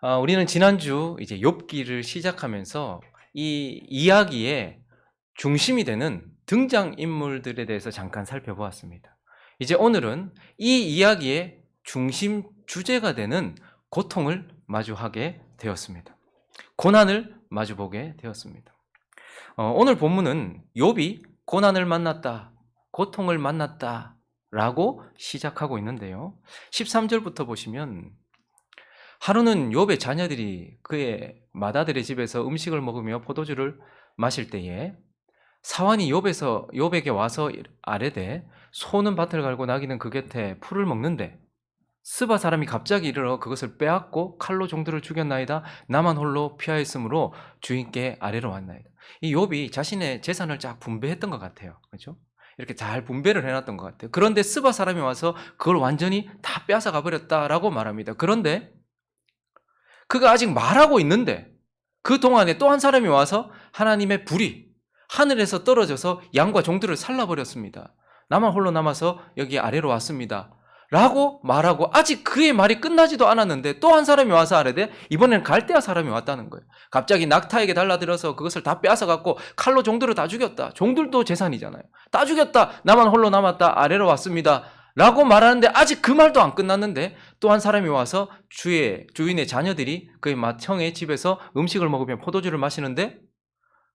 우리는 지난주 이제 욥기를 시작하면서 이 이야기의 중심이 되는 등장인물들에 대해서 잠깐 살펴보았습니다. 이제 오늘은 이 이야기의 중심 주제가 되는 고통을 마주하게 되었습니다. 고난을 마주보게 되었습니다. 오늘 본문은 욥이 고난을 만났다, 고통을 만났다 라고 시작하고 있는데요. 13절부터 보시면 하루는 욥의 자녀들이 그의 맏아들의 집에서 음식을 먹으며 포도주를 마실 때에 사환이 욥에게 와서 아뢰되 소는 밭을 갈고 나귀는 그 곁에 풀을 먹는데 스바 사람이 갑자기 이르러 그것을 빼앗고 칼로 종들을 죽였나이다. 나만 홀로 피하였으므로 주인께 아뢰러 왔나이다. 이 욥이 자신의 재산을 쫙 분배했던 것 같아요. 그렇죠? 이렇게 잘 분배를 해놨던 것 같아요. 그런데 스바 사람이 와서 그걸 완전히 다 빼앗아 가버렸다라고 말합니다. 그런데 그가 아직 말하고 있는데 그 동안에 또 한 사람이 와서 하나님의 불이 하늘에서 떨어져서 양과 종들을 살라버렸습니다. 나만 홀로 남아서 여기 아래로 왔습니다. 라고 말하고 아직 그의 말이 끝나지도 않았는데 또 한 사람이 와서 아뢰되 이번에는 갈대아 사람이 왔다는 거예요. 갑자기 낙타에게 달라들어서 그것을 다 빼앗아갖고 칼로 종들을 다 죽였다. 종들도 재산이잖아요. 다 죽였다. 나만 홀로 남았다. 아래로 왔습니다. 라고 말하는데 아직 그 말도 안 끝났는데 또 한 사람이 와서 주인의 자녀들이 그의 맏형의 집에서 음식을 먹으며 포도주를 마시는데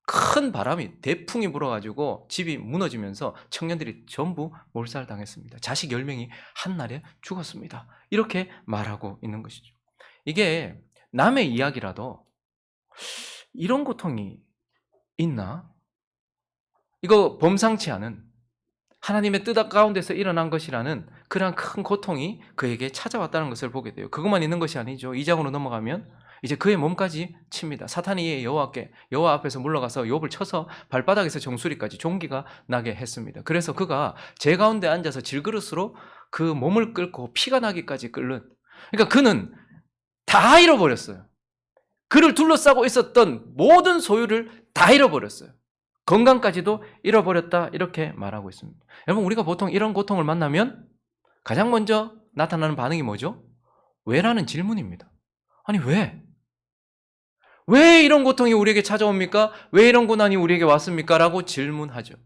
큰 바람이 대풍이 불어가지고 집이 무너지면서 청년들이 전부 몰살당했습니다. 자식 10명이 한날에 죽었습니다. 이렇게 말하고 있는 것이죠. 이게 남의 이야기라도 이런 고통이 있나? 이거 범상치 않은 하나님의 뜻 가운데서 일어난 것이라는 그러한 큰 고통이 그에게 찾아왔다는 것을 보게 돼요. 그것만 있는 것이 아니죠. 2장으로 넘어가면 이제 그의 몸까지 칩니다. 사탄이 여호와 앞에서 물러가서 욥을 쳐서 발바닥에서 정수리까지 종기가 나게 했습니다. 그래서 그가 제 가운데 앉아서 질그릇으로 그 몸을 끓고 피가 나기까지 끓는, 그러니까 그는 다 잃어버렸어요. 그를 둘러싸고 있었던 모든 소유를 다 잃어버렸어요. 건강까지도 잃어버렸다, 이렇게 말하고 있습니다. 여러분, 우리가 보통 이런 고통을 만나면 가장 먼저 나타나는 반응이 뭐죠? 왜라는 질문입니다. 아니, 왜 이런 고통이 우리에게 찾아옵니까? 왜 이런 고난이 우리에게 왔습니까? 라고 질문하죠.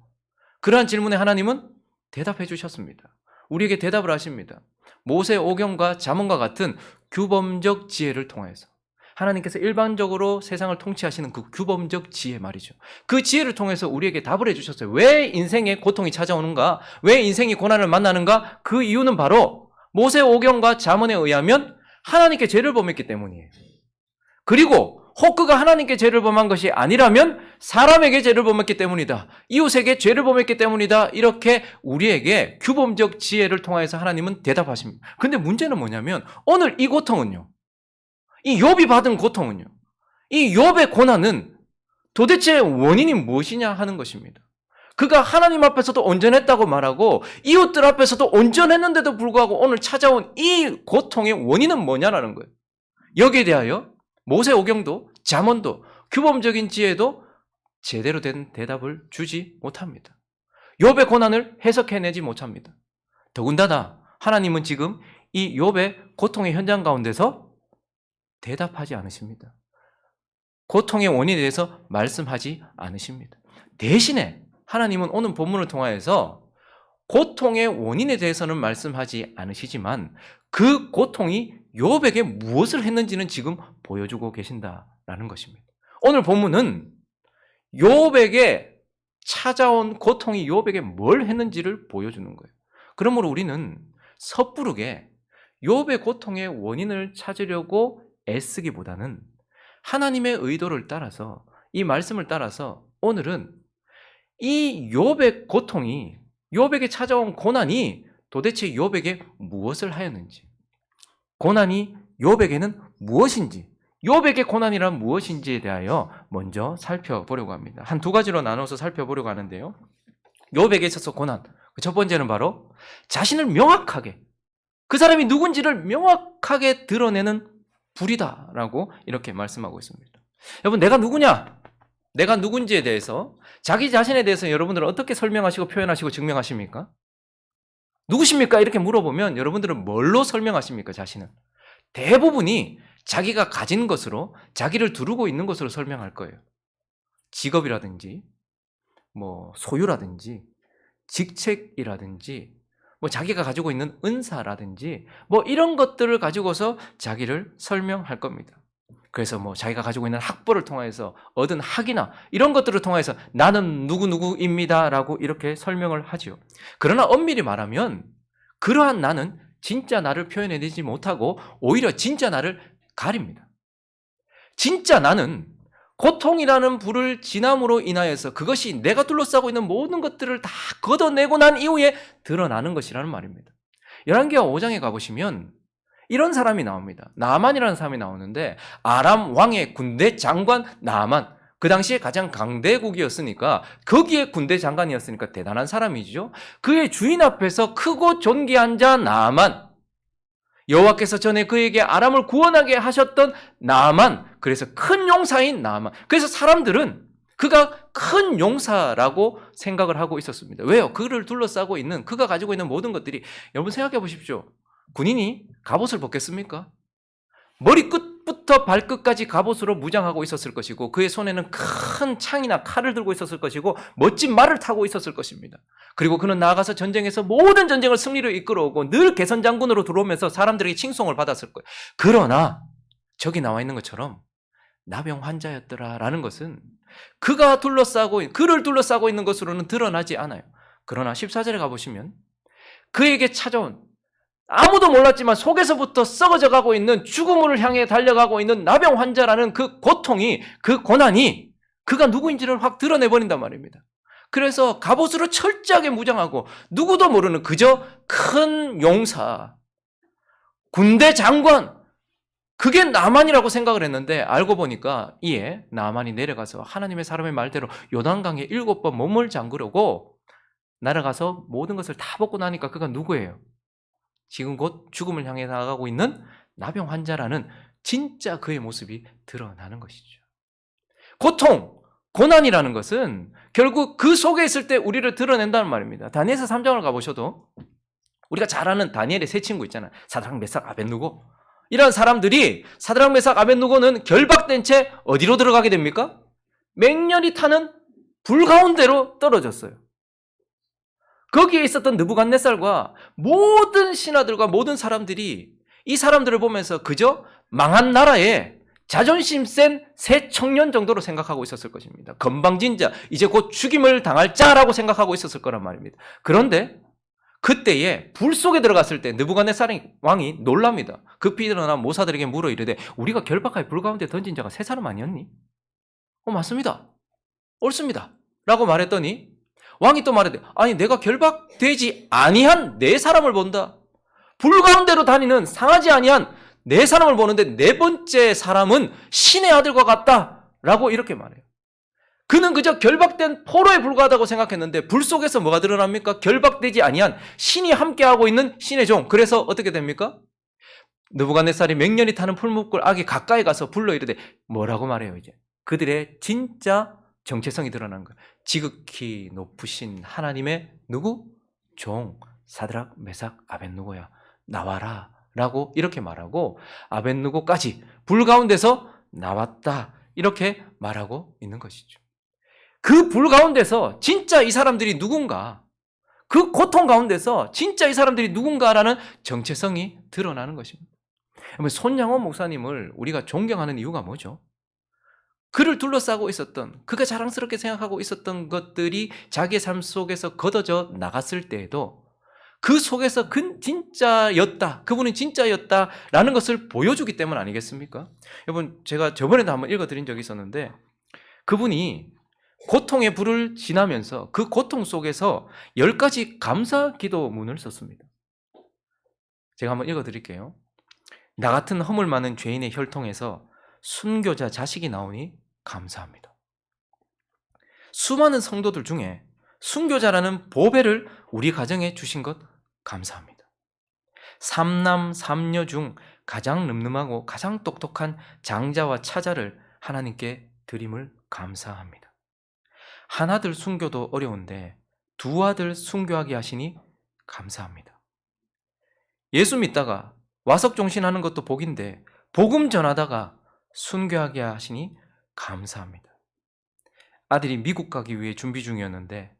그러한 질문에 하나님은 대답해 주셨습니다. 우리에게 대답을 하십니다. 모세 오경과 잠언과 같은 규범적 지혜를 통해서 하나님께서 일반적으로 세상을 통치하시는 그 규범적 지혜 말이죠. 그 지혜를 통해서 우리에게 답을 해주셨어요. 왜 인생에 고통이 찾아오는가? 왜 인생이 고난을 만나는가? 그 이유는 바로 모세 오경과 잠언에 의하면 하나님께 죄를 범했기 때문이에요. 그리고 혹 그가 하나님께 죄를 범한 것이 아니라면 사람에게 죄를 범했기 때문이다. 이웃에게 죄를 범했기 때문이다. 이렇게 우리에게 규범적 지혜를 통해서 하나님은 대답하십니다. 근데 문제는 뭐냐면 오늘 이 고통은요, 이 욥이 받은 고통은요, 이 욥의 고난은 도대체 원인이 무엇이냐 하는 것입니다. 그가 하나님 앞에서도 온전했다고 말하고 이웃들 앞에서도 온전했는데도 불구하고 오늘 찾아온 이 고통의 원인은 뭐냐라는 거예요. 여기에 대하여 모세 오경도 잠언도 규범적인 지혜도 제대로 된 대답을 주지 못합니다. 욥의 고난을 해석해내지 못합니다. 더군다나 하나님은 지금 이 욥의 고통의 현장 가운데서 대답하지 않으십니다. 고통의 원인에 대해서 말씀하지 않으십니다. 대신에 하나님은 오늘 본문을 통하여서 고통의 원인에 대해서는 말씀하지 않으시지만 그 고통이 욥에게 무엇을 했는지는 지금 보여주고 계신다라는 것입니다. 오늘 본문은 욥에게 찾아온 고통이 욥에게 뭘 했는지를 보여주는 거예요. 그러므로 우리는 섣부르게 욥의 고통의 원인을 찾으려고 애쓰기보다는 하나님의 의도를 따라서, 이 말씀을 따라서 오늘은 이 욥의 고통이, 욥에게 찾아온 고난이 도대체 욥에게 무엇을 하였는지, 고난이 욥에게는 무엇인지, 욥에게 고난이란 무엇인지에 대하여 먼저 살펴보려고 합니다. 한 두 가지로 나눠서 살펴보려고 하는데요. 욥에게 있어서 고난, 첫 번째는 바로 자신을 명확하게, 그 사람이 누군지를 명확하게 드러내는 불이다라고 이렇게 말씀하고 있습니다. 여러분, 내가 누구냐? 내가 누군지에 대해서, 자기 자신에 대해서 여러분들은 어떻게 설명하시고 표현하시고 증명하십니까? 누구십니까? 이렇게 물어보면 여러분들은 뭘로 설명하십니까? 자신은 대부분이 자기가 가진 것으로, 자기를 두르고 있는 것으로 설명할 거예요. 직업이라든지 뭐 소유라든지 직책이라든지 뭐 자기가 가지고 있는 은사라든지 뭐 이런 것들을 가지고서 자기를 설명할 겁니다. 그래서 뭐 자기가 가지고 있는 학벌을 통해서 얻은 학이나 이런 것들을 통해서 나는 누구누구입니다라고 이렇게 설명을 하지요. 그러나 엄밀히 말하면 그러한 나는 진짜 나를 표현해내지 못하고 오히려 진짜 나를 가립니다. 진짜 나는 고통이라는 불을 지남으로 인하여서 그것이 내가 둘러싸고 있는 모든 것들을 다 걷어내고 난 이후에 드러나는 것이라는 말입니다. 열왕기하 5장에 가보시면 이런 사람이 나옵니다. 나아만이라는 사람이 나오는데 아람 왕의 군대 장관 나아만, 그 당시에 가장 강대국이었으니까 거기에 군대 장관이었으니까 대단한 사람이죠. 그의 주인 앞에서 크고 존귀한 자 나아만, 여호와께서 전에 그에게 아람을 구원하게 하셨던 나아만, 그래서 큰 용사인 나아만. 그래서 사람들은 그가 큰 용사라고 생각을 하고 있었습니다. 왜요? 그를 둘러싸고 있는, 그가 가지고 있는 모든 것들이, 여러분 생각해 보십시오. 군인이 갑옷을 벗겠습니까? 머리끝부터 발끝까지 갑옷으로 무장하고 있었을 것이고 그의 손에는 큰 창이나 칼을 들고 있었을 것이고 멋진 말을 타고 있었을 것입니다. 그리고 그는 나아가서 전쟁에서 모든 전쟁을 승리로 이끌어오고 늘 개선장군으로 들어오면서 사람들에게 칭송을 받았을 거예요. 그러나 저기 나와 있는 것처럼 나병 환자였더라라는 것은 그를 둘러싸고 있는 것으로는 드러나지 않아요. 그러나 14절에 가보시면 그에게 찾아온, 아무도 몰랐지만 속에서부터 썩어져 가고 있는, 죽음을 향해 달려가고 있는 나병 환자라는 그 고통이, 그 고난이 그가 누구인지를 확 드러내버린단 말입니다. 그래서 갑옷으로 철저하게 무장하고 누구도 모르는 그저 큰 용사, 군대 장관, 그게 나만이라고 생각을 했는데 알고 보니까 이에 나만이 내려가서 하나님의 사람의 말대로 요단강에 7번 몸을 잠그려고 날아가서 모든 것을 다 벗고 나니까 그가 누구예요? 지금 곧 죽음을 향해 나아가고 있는 나병 환자라는 진짜 그의 모습이 드러나는 것이죠. 고통, 고난이라는 것은 결국 그 속에 있을 때 우리를 드러낸다는 말입니다. 다니엘서 3장을 가보셔도 우리가 잘 아는 다니엘의 세 친구 있잖아요. 사드락, 메삭, 아벳느고. 이런 사람들이, 사드락, 메삭, 아벳느고는 결박된 채 어디로 들어가게 됩니까? 맹렬히 타는 불 가운데로 떨어졌어요. 거기에 있었던 느부갓네살과 모든 신하들과 모든 사람들이 이 사람들을 보면서 그저 망한 나라에 자존심 센 새 청년 정도로 생각하고 있었을 것입니다. 건방진 자, 이제 곧 죽임을 당할 자라고 생각하고 있었을 거란 말입니다. 그런데 그때에 불 속에 들어갔을 때 느부갓네살 왕이 놀랍니다. 급히 일어나 모사들에게 물어 이르되 우리가 결박하여 불 가운데 던진 자가 세 사람 아니었니? 맞습니다. 옳습니다. 라고 말했더니 왕이 또 말하되 아니 내가 결박되지 아니한 네 사람을 본다. 불 가운데로 다니는 상하지 아니한 네 사람을 보는데 네 번째 사람은 신의 아들과 같다 라고 이렇게 말해요. 그는 그저 결박된 포로에 불과하다고 생각했는데 불 속에서 뭐가 드러납니까? 결박되지 아니한 신이 함께하고 있는 신의 종. 그래서 어떻게 됩니까? 느부갓네살이 맹렬히 타는 풀무불 악이 가까이 가서 불러 이르되 뭐라고 말해요 이제? 그들의 진짜 정체성이 드러난 거예요. 지극히 높으신 하나님의 누구? 종 사드락, 메삭, 아벳느고야 나와라 라고 이렇게 말하고 아벳느고까지 불 가운데서 나왔다 이렇게 말하고 있는 것이죠. 그 불 가운데서 진짜 이 사람들이 누군가, 그 고통 가운데서 진짜 이 사람들이 누군가라는 정체성이 드러나는 것입니다. 손양원 목사님을 우리가 존경하는 이유가 뭐죠? 그를 둘러싸고 있었던, 그가 자랑스럽게 생각하고 있었던 것들이 자기의 삶 속에서 걷어져 나갔을 때에도 그 속에서 진짜였다, 그분은 진짜였다라는 것을 보여주기 때문 아니겠습니까? 여러분, 제가 저번에도 한번 읽어드린 적이 있었는데 그분이 고통의 불을 지나면서 그 고통 속에서 10가지 감사 기도문을 썼습니다. 제가 한번 읽어드릴게요. 나 같은 허물 많은 죄인의 혈통에서 순교자 자식이 나오니 감사합니다. 수많은 성도들 중에 순교자라는 보배를 우리 가정에 주신 것 감사합니다. 3남 3녀 중 가장 늠름하고 가장 똑똑한 장자와 차자를 하나님께 드림을 감사합니다. 하나들 순교도 어려운데 두 아들 순교하게 하시니 감사합니다. 예수 믿다가 와석종신하는 것도 복인데 복음 전하다가 순교하게 하시니 감사합니다. 아들이 미국 가기 위해 준비 중이었는데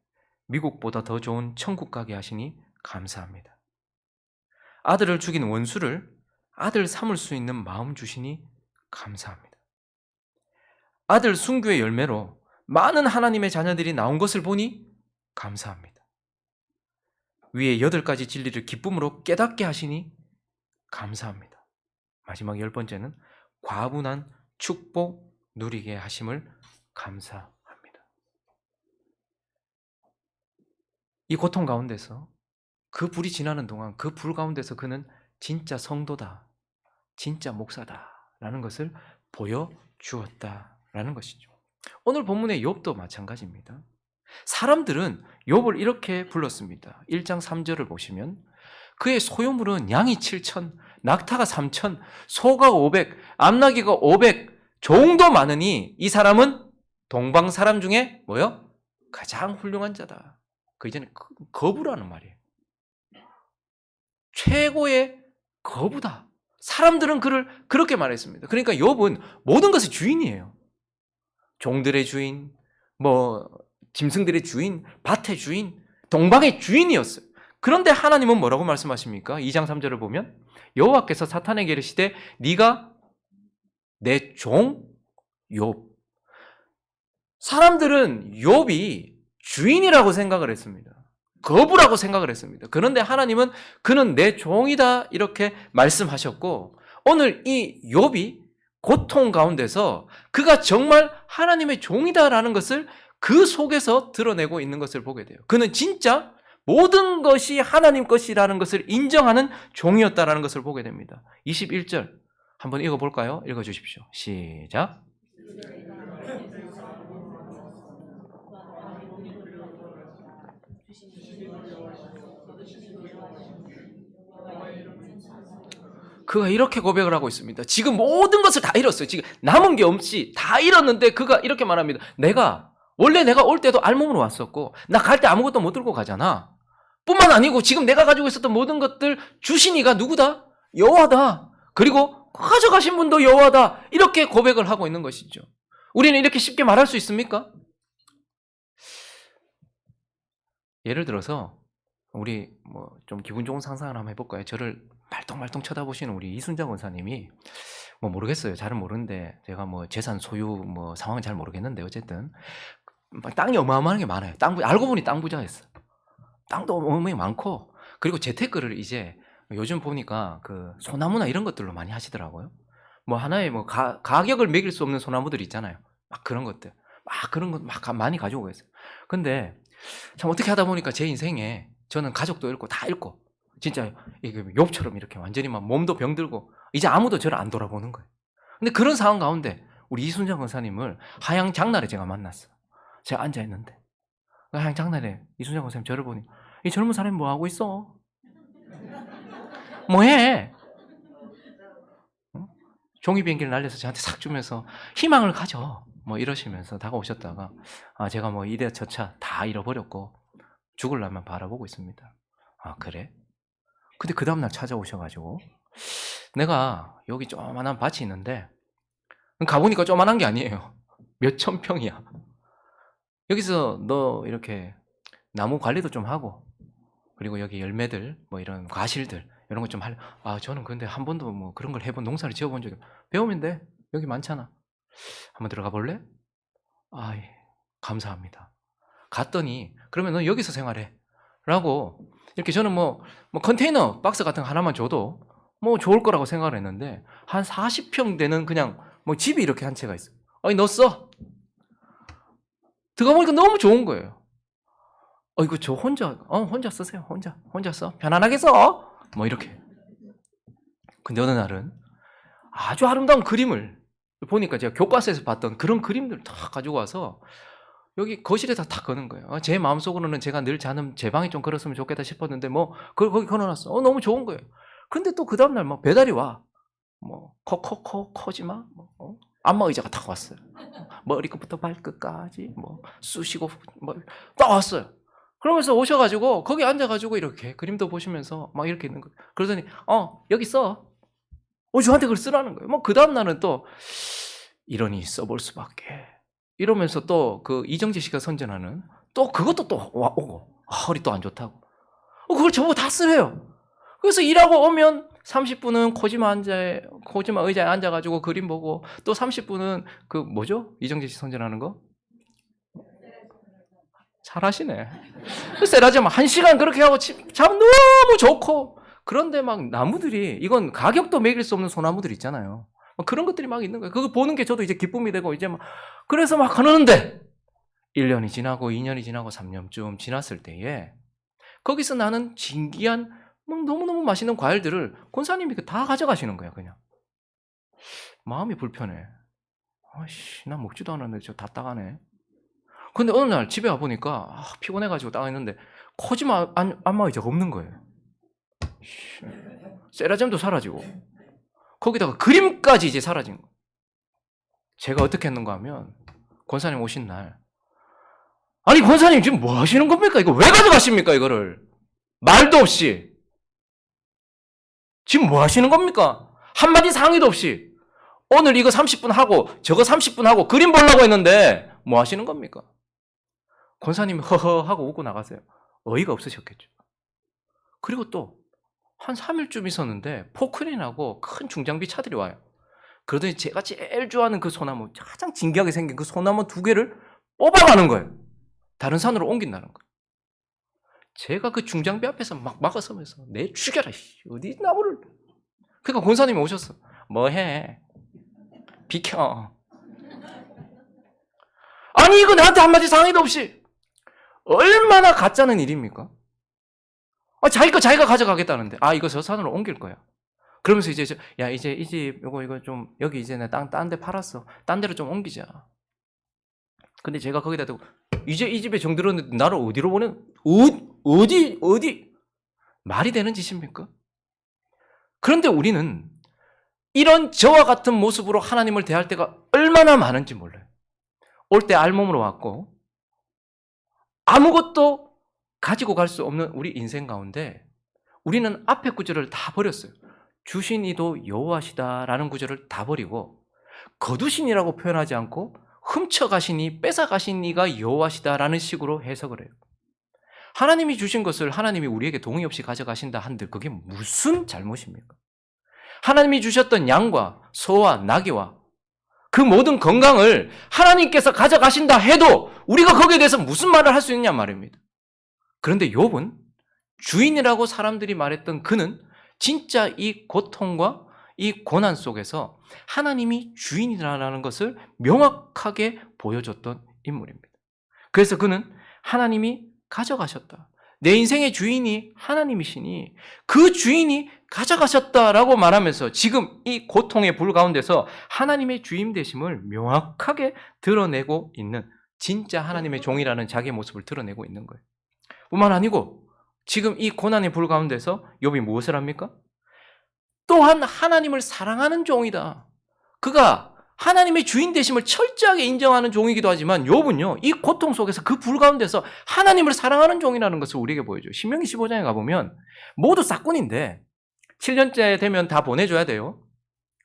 미국보다 더 좋은 천국 가게 하시니 감사합니다. 아들을 죽인 원수를 아들 삼을 수 있는 마음 주시니 감사합니다. 아들 순교의 열매로 많은 하나님의 자녀들이 나온 것을 보니 감사합니다. 위에 8가지 진리를 기쁨으로 깨닫게 하시니 감사합니다. 마지막 10번째는 과분한 축복 누리게 하심을 감사합니다. 이 고통 가운데서 그 불이 지나는 동안 그 불 가운데서 그는 진짜 성도다, 진짜 목사다 라는 것을 보여주었다라는 것이죠. 오늘 본문의 욥도 마찬가지입니다. 사람들은 욥을 이렇게 불렀습니다. 1장 3절을 보시면 그의 소유물은 양이 7천, 낙타가 3천, 소가 500, 암나귀가 500 정도 많으니 이 사람은 동방 사람 중에 뭐요? 가장 훌륭한 자다. 그 이전에 거부라는 말이에요. 최고의 거부다. 사람들은 그를 그렇게 말했습니다. 그러니까 욥은 모든 것의 주인이에요. 종들의 주인, 짐승들의 주인, 밭의 주인, 동방의 주인이었어요. 그런데 하나님은 뭐라고 말씀하십니까? 2장 3절을 보면 여호와께서 사탄에게 이르시되 네가 내 종 욥. 사람들은 욥이 주인이라고 생각을 했습니다. 거부라고 생각을 했습니다. 그런데 하나님은 그는 내 종이다 이렇게 말씀하셨고 오늘 이 욥이 고통 가운데서 그가 정말 하나님의 종이다라는 것을 그 속에서 드러내고 있는 것을 보게 돼요. 그는 진짜 모든 것이 하나님 것이라는 것을 인정하는 종이었다라는 것을 보게 됩니다. 21절 한번 읽어볼까요? 읽어주십시오. 시작. 그가 이렇게 고백을 하고 있습니다. 지금 모든 것을 다 잃었어요. 지금 남은 게 없이 다 잃었는데 그가 이렇게 말합니다. 원래 내가 올 때도 알몸으로 왔었고 나 갈 때 아무것도 못 들고 가잖아. 뿐만 아니고 지금 내가 가지고 있었던 모든 것들 주신 이가 누구다? 여호와다. 그리고 가져가신 분도 여호와다. 이렇게 고백을 하고 있는 것이죠. 우리는 이렇게 쉽게 말할 수 있습니까? 예를 들어서 우리 좀 기분 좋은 상상을 한번 해볼까요? 저를 말똥말똥 쳐다보시는 우리 이순자 권사님이 모르겠어요. 잘은 모르는데 제가 재산 소유 상황은 잘 모르겠는데 어쨌든 땅이 어마어마한 게 많아요. 알고 보니 땅 부자였어. 땅도 어마어마하게 많고 그리고 재테크를 이제 요즘 보니까 그 소나무나 이런 것들로 많이 하시더라고요. 하나의 가격을 매길 수 없는 소나무들 있잖아요. 막 그런 것들, 그런 것 많이 가지고 계세요. 근데 참 어떻게 하다 보니까 제 인생에 저는 가족도 잃고 다 잃고 진짜 욥처럼 이렇게 완전히 막 몸도 병들고 이제 아무도 저를 안 돌아보는 거예요. 근데 그런 상황 가운데 우리 이순장 권사님을 하양 장날에 제가 만났어요. 제가 앉아 있는데 하양 장날에 이순장 권사님 저를 보니 이 젊은 사람이 뭐 하고 있어? 뭐해? 종이 비행기를 날려서 저한테 싹 주면서 희망을 가져 이러시면서 다가오셨다가 제가 이래 저차 다 잃어버렸고 죽으려면 바라보고 있습니다. 그래? 근데 그 다음날 찾아오셔가지고 내가 여기 조그만한 밭이 있는데 가보니까 조그만한 게 아니에요. 몇천 평이야. 여기서 너 이렇게 나무 관리도 좀 하고 그리고 여기 열매들 이런 과실들 이런 거 좀 할래. 저는 근데 한 번도 그런 걸 해본 농사를 지어본 적이 배우면 돼. 여기 많잖아. 한번 들어가 볼래? 예. 감사합니다. 갔더니 그러면 너 여기서 생활해 라고 이렇게 저는 컨테이너 박스 같은 거 하나만 줘도 좋을 거라고 생각을 했는데 한 40평 되는 그냥 집이 이렇게 한 채가 있어요. 너 써. 들어가 보니까 너무 좋은 거예요. 이거 저 혼자 쓰세요. 혼자 써. 편안하게 써. 이렇게. 근데 어느 날은 아주 아름다운 그림을 보니까 제가 교과서에서 봤던 그런 그림들을 다 가지고 와서 여기 거실에다 탁 거는 거예요. 제 마음속으로는 제가 늘 자는 제 방에 좀 걸었으면 좋겠다 싶었는데 그걸 거기 걸어놨어. 너무 좋은 거예요. 근데 또 그 다음날 배달이 와. 코지마 안마 의자가 딱 왔어요. 머리끝부터 발끝까지 쑤시고 딱 왔어요. 그러면서 오셔가지고 거기 앉아가지고 이렇게 그림도 보시면서 막 이렇게 있는 거예요. 그러더니 여기 써. 저한테 그걸 쓰라는 거예요. 뭐 그 다음 날은 또 이러니 써볼 수밖에. 이러면서 또 그 이정재 씨가 선전하는 또 그것도 또 오고 허리 또 안 좋다고. 그걸 저보고 다 쓰래요. 그래서 일하고 오면 30분은 코지마 의자에 앉아가지고 그림 보고 또 30분은 그 뭐죠? 이정재 씨 선전하는 거? 잘하시네. 세라젬 1시간 그렇게 하고 참 너무 좋고 그런데 막 나무들이 이건 가격도 매길 수 없는 소나무들 있잖아요. 그런 것들이 막 있는 거예요. 그거 보는 게 저도 이제 기쁨이 되고 이제 막 그래서 막 하는데 1년이 지나고 2년이 지나고 3년쯤 지났을 때에 거기서 나는 진기한 막 너무너무 맛있는 과일들을 권사님이 다 가져가시는 거야 그냥. 마음이 불편해. 아이씨 나 먹지도 않았는데 저 다 따가네. 근데 어느 날 집에 와보니까 피곤해가지고 따가있는데 코지마 안마 의자가 없는 거예요. 세라젬도 사라지고 거기다가 그림까지 이제 사라진 거. 제가 어떻게 했는가 하면 권사님 오신 날 아니 권사님 지금 뭐 하시는 겁니까? 이거 왜 가져가십니까 이거를? 말도 없이 지금 뭐 하시는 겁니까? 한마디 상의도 없이 오늘 이거 30분 하고 저거 30분 하고 그림 보려고 했는데 뭐 하시는 겁니까? 권사님이 허허 하고 웃고 나가세요. 어이가 없으셨겠죠. 그리고 또 한 3일쯤 있었는데 포크레인하고 큰 중장비 차들이 와요. 그러더니 제가 제일 좋아하는 그 소나무, 가장 진기하게 생긴 그 소나무 2개를 뽑아가는 거예요. 다른 산으로 옮긴다는 거예요. 제가 그 중장비 앞에서 막 막아서면서 내 죽여라. 어디 나무를. 그러니까 권사님이 오셨어. 뭐해? 비켜. 아니 이거 나한테 한마디 상의도 없이 얼마나 가짜는 일입니까? 자기 거 자기가 가져가겠다는데 이거 저 산으로 옮길 거야. 그러면서 이제 야 이제 이 집 이거 좀 여기 이제 내 땅 딴 데 팔았어. 딴 데로 좀 옮기자. 근데 제가 거기다 대고 이제 이 집에 정들었는데 나를 어디로 보내? 어디 말이 되는 짓입니까? 그런데 우리는 이런 저와 같은 모습으로 하나님을 대할 때가 얼마나 많은지 몰라요. 올 때 알몸으로 왔고 아무것도 가지고 갈 수 없는 우리 인생 가운데 우리는 앞에 구절을 다 버렸어요. 주신 이도 여호와시다라는 구절을 다 버리고 거두신이라고 표현하지 않고 훔쳐가시니 뺏어가신 이가 여호와시다라는 식으로 해석을 해요. 하나님이 주신 것을 하나님이 우리에게 동의 없이 가져가신다 한들 그게 무슨 잘못입니까? 하나님이 주셨던 양과 소와 나귀와 그 모든 건강을 하나님께서 가져가신다 해도 우리가 거기에 대해서 무슨 말을 할 수 있냐 말입니다. 그런데 욥은 주인이라고 사람들이 말했던 그는 진짜 이 고통과 이 고난 속에서 하나님이 주인이라는 것을 명확하게 보여줬던 인물입니다. 그래서 그는 하나님이 가져가셨다. 내 인생의 주인이 하나님이시니 그 주인이 가져가셨다라고 말하면서 지금 이 고통의 불 가운데서 하나님의 주인 되심을 명확하게 드러내고 있는 진짜 하나님의 종이라는 자기의 모습을 드러내고 있는 거예요. 뿐만 아니고 지금 이 고난의 불 가운데서 욥이 무엇을 합니까? 또한 하나님을 사랑하는 종이다. 그가 하나님의 주인 되심을 철저하게 인정하는 종이기도 하지만 욥은요 이 고통 속에서 그 불 가운데서 하나님을 사랑하는 종이라는 것을 우리에게 보여줘요. 신명기 15장에 가보면 모두 싹군인데 7년째 되면 다 보내줘야 돼요.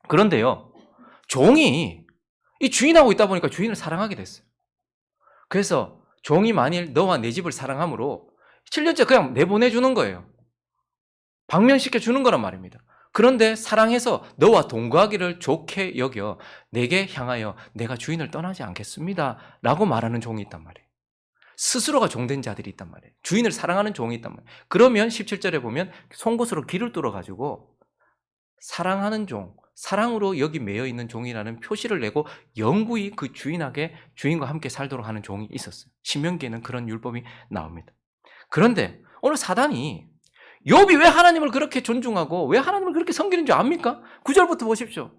그런데요 종이 이 주인하고 있다 보니까 주인을 사랑하게 됐어요. 그래서 종이 만일 너와 내 집을 사랑함으로 7년째 그냥 내보내주는 거예요. 방면시켜주는 거란 말입니다. 그런데 사랑해서 너와 동거하기를 좋게 여겨 내게 향하여 내가 주인을 떠나지 않겠습니다 라고 말하는 종이 있단 말이에요. 스스로가 종된 자들이 있단 말이에요. 주인을 사랑하는 종이 있단 말이에요. 그러면 17절에 보면 송곳으로 귀를 뚫어가지고 사랑하는 종, 사랑으로 여기 매여 있는 종이라는 표시를 내고 영구히 그 주인과 함께 살도록 하는 종이 있었어요. 신명기에는 그런 율법이 나옵니다. 그런데 오늘 사단이 욥이 왜 하나님을 그렇게 존중하고 왜 하나님을 그렇게 섬기는 줄 압니까? 9절부터 보십시오.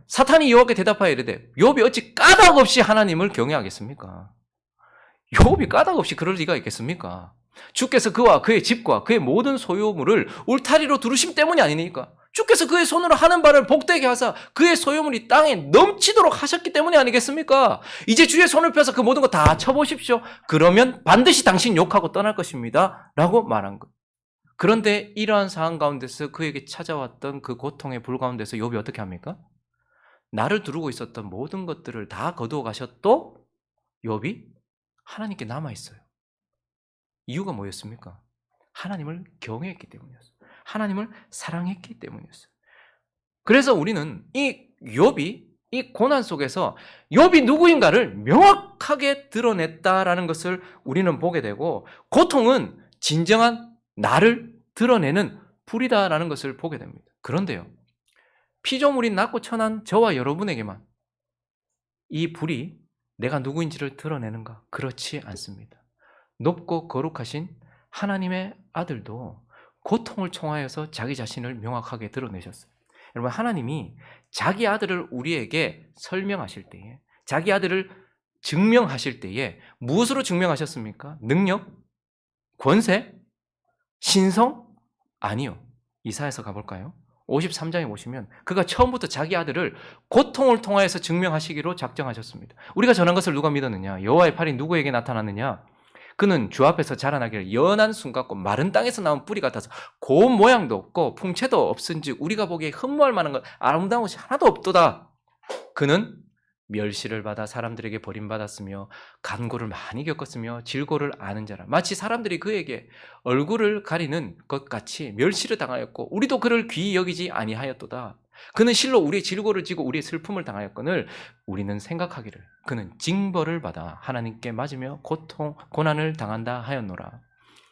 사탄이 욥에게 대답하여 이르되 욥이 어찌 까닭 없이 하나님을 경외하겠습니까? 욥이 까닭 없이 그럴 리가 있겠습니까? 주께서 그와 그의 집과 그의 모든 소유물을 울타리로 두르심 때문이 아니니까. 주께서 그의 손으로 하는 바를 복되게 하사 그의 소유물이 땅에 넘치도록 하셨기 때문이 아니겠습니까? 이제 주의 손을 펴서 그 모든 거 다 쳐보십시오. 그러면 반드시 당신 욕하고 떠날 것입니다 라고 말한 것. 그런데 이러한 상황 가운데서 그에게 찾아왔던 그 고통의 불 가운데서 욥이 어떻게 합니까? 나를 두르고 있었던 모든 것들을 다 거두어 가셔도 욥이 하나님께 남아 있어요. 이유가 뭐였습니까? 하나님을 경외했기 때문이었어요. 하나님을 사랑했기 때문이었어요. 그래서 우리는 이 욥이 이 고난 속에서 욥이 누구인가를 명확하게 드러냈다라는 것을 우리는 보게 되고, 고통은 진정한 나를 드러내는 불이다라는 것을 보게 됩니다. 그런데요, 피조물인 낮고 천한 저와 여러분에게만 이 불이 내가 누구인지를 드러내는가? 그렇지 않습니다. 높고 거룩하신 하나님의 아들도 고통을 통하여서 자기 자신을 명확하게 드러내셨어요. 여러분, 하나님이 자기 아들을 우리에게 설명하실 때에, 자기 아들을 증명하실 때에 무엇으로 증명하셨습니까? 능력? 권세? 신성? 아니요. 이사야서 가볼까요? 53장에 보시면 그가 처음부터 자기 아들을 고통을 통하여서 증명하시기로 작정하셨습니다. 우리가 전한 것을 누가 믿었느냐? 여호와의 팔이 누구에게 나타났느냐? 그는 주 앞에서 자라나기를 연한 순 같고 마른 땅에서 나온 뿌리 같아서 고운 모양도 없고 풍채도 없은즉 우리가 보기에 흠모할 만한 것 아름다운 것이 하나도 없도다. 그는 멸시를 받아 사람들에게 버림받았으며 간고를 많이 겪었으며 질고를 아는 자라. 마치 사람들이 그에게 얼굴을 가리는 것 같이 멸시를 당하였고 우리도 그를 귀히 여기지 아니하였도다. 그는 실로 우리의 질고를 지고 우리의 슬픔을 당하였거늘 우리는 생각하기를 그는 징벌을 받아 하나님께 맞으며 고난을 당한다 하였노라.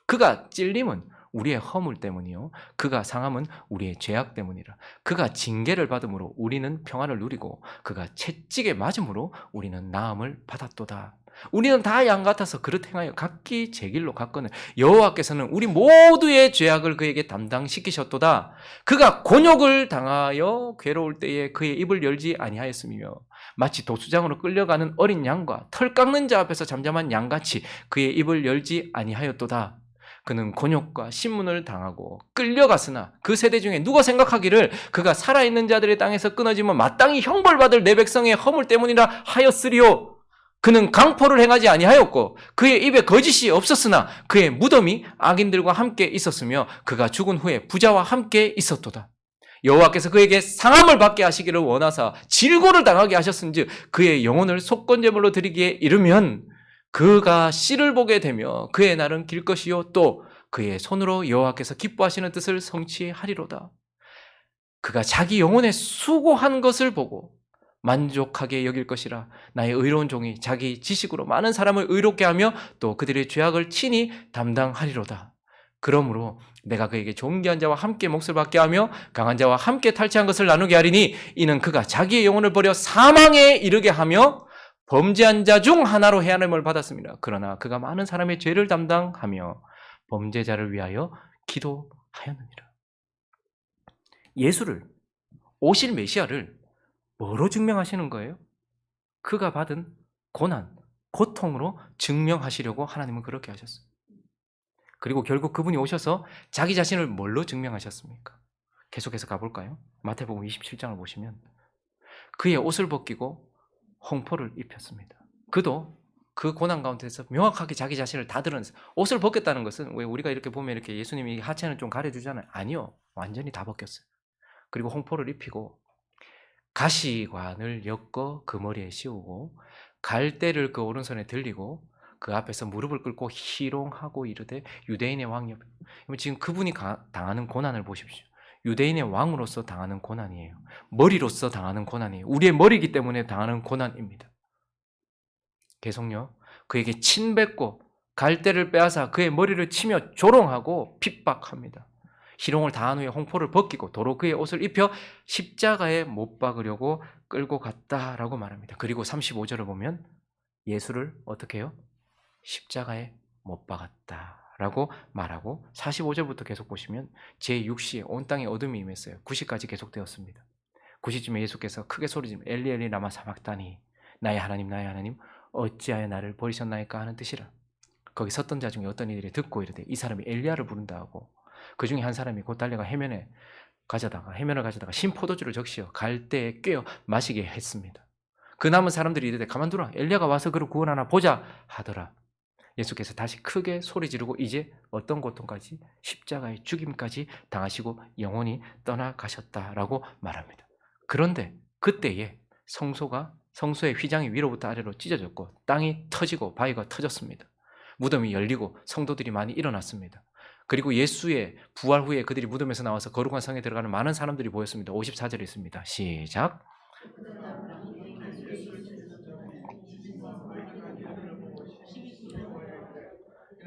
그가 찔림은 우리의 허물 때문이요 그가 상함은 우리의 죄악 때문이라. 그가 징계를 받음으로 우리는 평안을 누리고 그가 채찍에 맞음으로 우리는 나음을 받았도다. 우리는 다 양 같아서 그릇 행하여 각기 제 길로 갔거늘 여호와께서는 우리 모두의 죄악을 그에게 담당시키셨도다. 그가 곤욕을 당하여 괴로울 때에 그의 입을 열지 아니하였으며 마치 도수장으로 끌려가는 어린 양과 털 깎는 자 앞에서 잠잠한 양같이 그의 입을 열지 아니하였도다. 그는 곤욕과 신문을 당하고 끌려갔으나 그 세대 중에 누가 생각하기를 그가 살아있는 자들의 땅에서 끊어지면 마땅히 형벌받을 내 백성의 허물 때문이라 하였으리요. 그는 강포를 행하지 아니하였고 그의 입에 거짓이 없었으나 그의 무덤이 악인들과 함께 있었으며 그가 죽은 후에 부자와 함께 있었도다. 여호와께서 그에게 상함을 받게 하시기를 원하사 질고를 당하게 하셨은즉 그의 영혼을 속건제물로 드리기에 이르면 그가 씨를 보게 되며 그의 날은 길 것이요 또 그의 손으로 여호와께서 기뻐하시는 뜻을 성취하리로다. 그가 자기 영혼의 수고한 것을 보고 만족하게 여길 것이라. 나의 의로운 종이 자기 지식으로 많은 사람을 의롭게 하며 또 그들의 죄악을 친히 담당하리로다. 그러므로 내가 그에게 존귀한 자와 함께 몫을 받게 하며 강한 자와 함께 탈취한 것을 나누게 하리니 이는 그가 자기의 영혼을 버려 사망에 이르게 하며 범죄한 자 중 하나로 해하름을 받았습니다. 그러나 그가 많은 사람의 죄를 담당하며 범죄자를 위하여 기도하였느니라. 예수를, 오실 메시아를 뭐로 증명하시는 거예요? 그가 받은 고난, 고통으로 증명하시려고 하나님은 그렇게 하셨어요. 그리고 결국 그분이 오셔서 자기 자신을 뭘로 증명하셨습니까? 계속해서 가볼까요? 마태복음 27장을 보시면 그의 옷을 벗기고 홍포를 입혔습니다. 그도 그 고난 가운데서 명확하게 자기 자신을 다 드러냈어요. 옷을 벗겼다는 것은 왜 우리가 이렇게 보면 이렇게 예수님이 하체는 좀 가려주잖아요. 아니요. 완전히 다 벗겼어요. 그리고 홍포를 입히고 가시관을 엮어 그 머리에 씌우고 갈대를 그 오른손에 들리고 그 앞에서 무릎을 꿇고 희롱하고 이르되 유대인의 왕이여. 지금 그분이 당하는 고난을 보십시오. 유대인의 왕으로서 당하는 고난이에요. 머리로서 당하는 고난이에요. 우리의 머리이기 때문에 당하는 고난입니다. 계속요. 그에게 침뱉고 갈대를 빼앗아 그의 머리를 치며 조롱하고 핍박합니다. 희롱을 다한 후에 홍포를 벗기고 도로 그의 옷을 입혀 십자가에 못 박으려고 끌고 갔다라고 말합니다. 그리고 35절을 보면 예수를 어떻게 해요? 십자가에 못 박았다라고 말하고 45절부터 계속 보시면 제6시에 온 땅에 어둠이 임했어요. 9시까지 계속되었습니다. 9시쯤에 예수께서 크게 소리지며 엘리 엘리 라마 사박다니 나의 하나님 어찌하여 나를 버리셨나이까 하는 뜻이라. 거기 섰던 자 중에 어떤 이들이 듣고 이르되 이 사람이 엘리야를 부른다 하고 그 중에 한 사람이 곧 달려가 해면을 가져다가 신포도주를 적시어 갈대에 꿰어 마시게 했습니다. 그 남은 사람들이 이르되 가만두라 엘리야가 와서 그를 구원하나 보자 하더라. 예수께서 다시 크게 소리 지르고 이제 어떤 고통까지? 십자가의 죽임까지 당하시고 영원히 떠나가셨다라고 말합니다. 그런데 그때에 성소의 휘장이 위로부터 아래로 찢어졌고 땅이 터지고 바위가 터졌습니다. 무덤이 열리고 성도들이 많이 일어났습니다. 그리고 예수의 부활 후에 그들이 무덤에서 나와서 거룩한 성에 들어가는 많은 사람들이 보였습니다. 54절에 있습니다. 시작.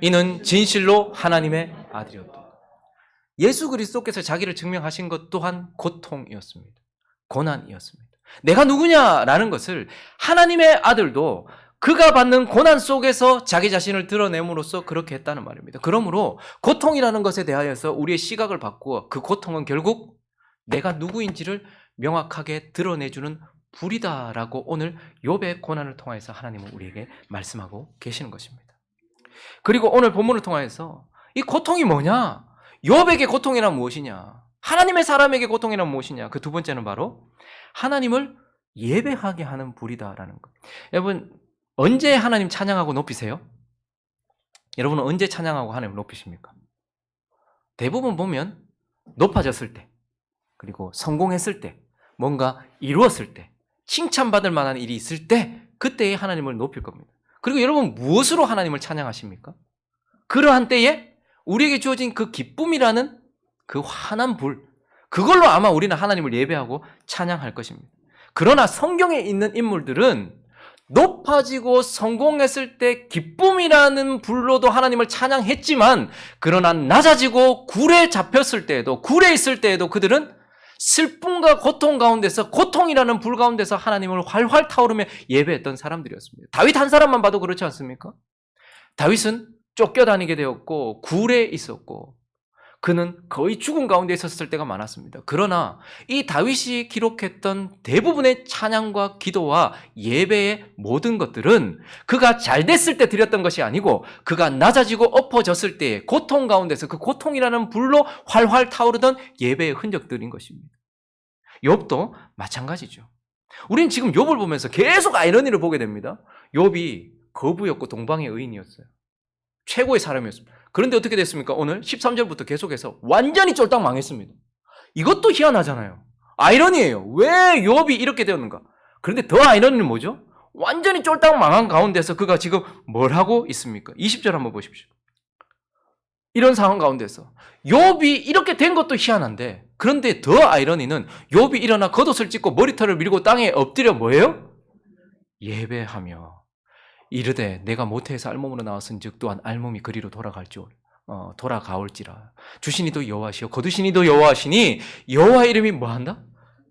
이는 진실로 하나님의 아들이었다. 예수 그리스도께서 자기를 증명하신 것 또한 고통이었습니다. 고난이었습니다. 내가 누구냐라는 것을 하나님의 아들도 그가 받는 고난 속에서 자기 자신을 드러냄으로써 그렇게 했다는 말입니다. 그러므로 고통이라는 것에 대하여서 우리의 시각을 바꾸어 그 고통은 결국 내가 누구인지를 명확하게 드러내주는 불이다라고 오늘 욥의 고난을 통해서 하나님은 우리에게 말씀하고 계시는 것입니다. 그리고 오늘 본문을 통해서 이 고통이 뭐냐? 욥에게 고통이란 무엇이냐? 하나님의 사람에게 고통이란 무엇이냐? 그 두 번째는 바로 하나님을 예배하게 하는 불이다라는 것. 여러분, 언제 하나님 찬양하고 높이세요? 여러분은 언제 찬양하고 하나님을 높이십니까? 대부분 보면 높아졌을 때, 그리고 성공했을 때, 뭔가 이루었을 때, 칭찬받을 만한 일이 있을 때, 그때에 하나님을 높일 겁니다. 그리고 여러분 무엇으로 하나님을 찬양하십니까? 그러한 때에 우리에게 주어진 그 기쁨이라는 그 환한 불, 그걸로 아마 우리는 하나님을 예배하고 찬양할 것입니다. 그러나 성경에 있는 인물들은 높아지고 성공했을 때 기쁨이라는 불로도 하나님을 찬양했지만, 그러나 낮아지고 굴에 잡혔을 때에도, 굴에 있을 때에도 그들은 슬픔과 고통 가운데서, 고통이라는 불 가운데서 하나님을 활활 타오르며 예배했던 사람들이었습니다. 다윗 한 사람만 봐도 그렇지 않습니까? 다윗은 쫓겨다니게 되었고 굴에 있었고 그는 거의 죽음 가운데 있었을 때가 많았습니다. 그러나 이 다윗이 기록했던 대부분의 찬양과 기도와 예배의 모든 것들은 그가 잘 됐을 때 드렸던 것이 아니고 그가 낮아지고 엎어졌을 때의 고통 가운데서 그 고통이라는 불로 활활 타오르던 예배의 흔적들인 것입니다. 욥도 마찬가지죠. 우리는 지금 욥을 보면서 계속 아이러니를 보게 됩니다. 욥이 거부였고 동방의 의인이었어요. 최고의 사람이었습니다. 그런데 어떻게 됐습니까? 오늘 13절부터 계속해서 완전히 쫄딱 망했습니다. 이것도 희한하잖아요. 아이러니예요. 왜 욥이 이렇게 되었는가? 그런데 더 아이러니는 뭐죠? 완전히 쫄딱 망한 가운데서 그가 지금 뭘 하고 있습니까? 20절 한번 보십시오. 이런 상황 가운데서 욥이 이렇게 된 것도 희한한데, 그런데 더 아이러니는 욥이 일어나 겉옷을 찢고 머리털을 밀고 땅에 엎드려 뭐예요? 예배하며 이르되 내가 모태에서 알몸으로 나왔은즉 또한 알몸이 그리로 돌아가올지라. 주시니도 여호와시요 거두시니도 여호와시니 여호와 이름이 뭐한다?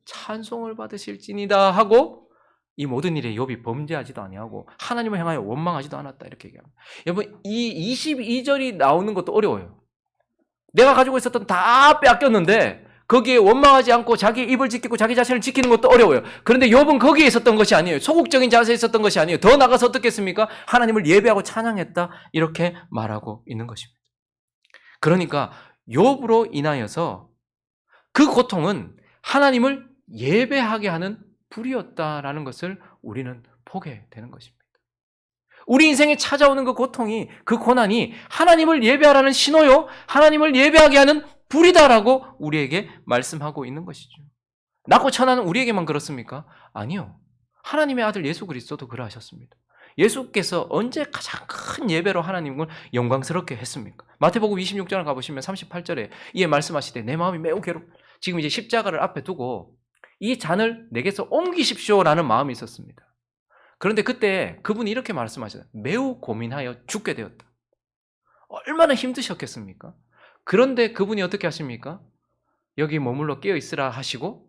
찬송을 받으실지니다 하고 이 모든 일에 욥이 범죄하지도 아니하고 하나님을 향하여 원망하지도 않았다, 이렇게 얘기합니다. 여러분, 이 22절이 나오는 것도 어려워요. 내가 가지고 있었던 다 빼앗겼는데 거기에 원망하지 않고 자기 입을 지키고 자기 자신을 지키는 것도 어려워요. 그런데 욥은 거기에 있었던 것이 아니에요. 소극적인 자세에 있었던 것이 아니에요. 더 나가서 어떻게 했습니까? 하나님을 예배하고 찬양했다, 이렇게 말하고 있는 것입니다. 그러니까 욥으로 인하여서 그 고통은 하나님을 예배하게 하는 불이었다라는 것을 우리는 보게 되는 것입니다. 우리 인생에 찾아오는 그 고통이, 그 고난이 하나님을 예배하라는 신호요, 하나님을 예배하게 하는 불이다라고 우리에게 말씀하고 있는 것이죠. 낮고 천하는 우리에게만 그렇습니까? 아니요. 하나님의 아들 예수 그리스도도 그러하셨습니다. 예수께서 언제 가장 큰 예배로 하나님을 영광스럽게 했습니까? 마태복음 26장을 가보시면 38절에 이에 말씀하시되 내 마음이 매우 지금 이제 십자가를 앞에 두고 이 잔을 내게서 옮기십시오라는 마음이 있었습니다. 그런데 그때 그분이 이렇게 말씀하셨어요. 매우 고민하여 죽게 되었다. 얼마나 힘드셨겠습니까? 그런데 그분이 어떻게 하십니까? 여기 머물러 깨어 있으라 하시고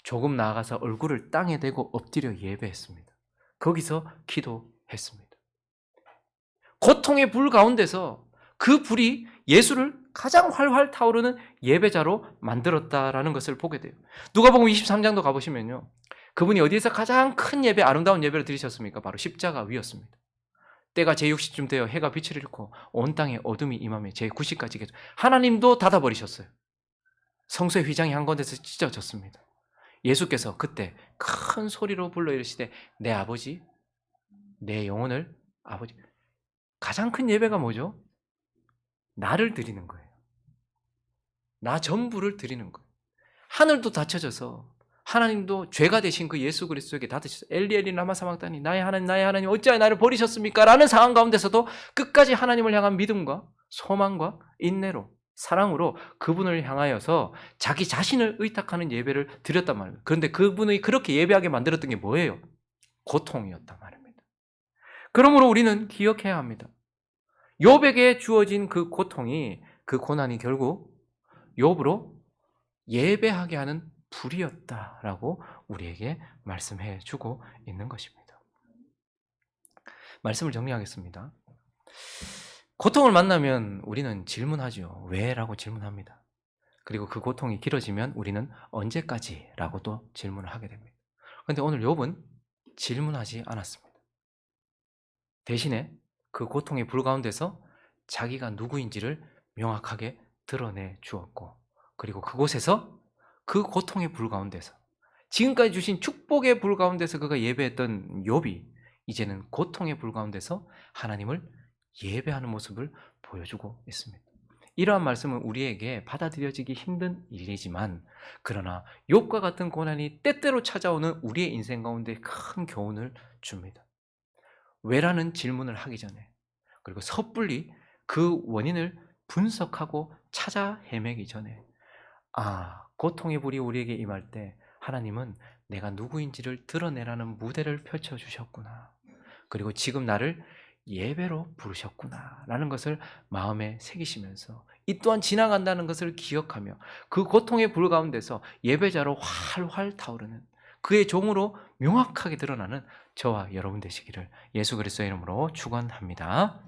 조금 나아가서 얼굴을 땅에 대고 엎드려 예배했습니다. 거기서 기도했습니다. 고통의 불 가운데서 그 불이 예수를 가장 활활 타오르는 예배자로 만들었다라는 것을 보게 돼요. 누가복음 23장도 가보시면요, 그분이 어디에서 가장 큰 예배, 아름다운 예배를 드리셨습니까? 바로 십자가 위였습니다. 때가 제6시쯤 되어 해가 빛을 잃고 온 땅에 어둠이 임하며 제9시까지 하나님도 닫아버리셨어요. 성소의 휘장이 한 곳에서 찢어졌습니다. 예수께서 그때 큰 소리로 불러 이르시되 내 아버지, 내 영혼을 아버지, 가장 큰 예배가 뭐죠? 나를 드리는 거예요. 나 전부를 드리는 거예요. 하늘도 닫혀져서 하나님도 죄가 되신 그 예수 그리스도에게 닫으셔서 엘리 엘리 라마 사박다니 나의 하나님 어찌하여 나를 버리셨습니까? 라는 상황 가운데서도 끝까지 하나님을 향한 믿음과 소망과 인내로 사랑으로 그분을 향하여서 자기 자신을 의탁하는 예배를 드렸단 말입니다. 그런데 그분이 그렇게 예배하게 만들었던 게 뭐예요? 고통이었단 말입니다. 그러므로 우리는 기억해야 합니다. 욥에게 주어진 그 고통이, 그 고난이 결국 욥으로 예배하게 하는 불이었다라고 우리에게 말씀해 주고 있는 것입니다. 말씀을 정리하겠습니다. 고통을 만나면 우리는 질문하죠. 왜? 라고 질문합니다. 그리고 그 고통이 길어지면 우리는 언제까지? 라고 또 질문을 하게 됩니다. 그런데 오늘 욥은 질문하지 않았습니다. 대신에 그 고통의 불 가운데서 자기가 누구인지를 명확하게 드러내 주었고, 그리고 그곳에서 그 고통의 불 가운데서 지금까지 주신 축복의 불 가운데서 그가 예배했던 욥이 이제는 고통의 불 가운데서 하나님을 예배하는 모습을 보여주고 있습니다. 이러한 말씀은 우리에게 받아들여지기 힘든 일이지만, 그러나 욥과 같은 고난이 때때로 찾아오는 우리의 인생 가운데 큰 교훈을 줍니다. 왜라는 질문을 하기 전에, 그리고 섣불리 그 원인을 분석하고 찾아 헤매기 전에, 고통의 불이 우리에게 임할 때 하나님은 내가 누구인지를 드러내라는 무대를 펼쳐주셨구나. 그리고 지금 나를 예배로 부르셨구나 라는 것을 마음에 새기시면서 이 또한 지나간다는 것을 기억하며 그 고통의 불 가운데서 예배자로 활활 타오르는 그의 종으로 명확하게 드러나는 저와 여러분 되시기를 예수 그리스도의 이름으로 축원합니다.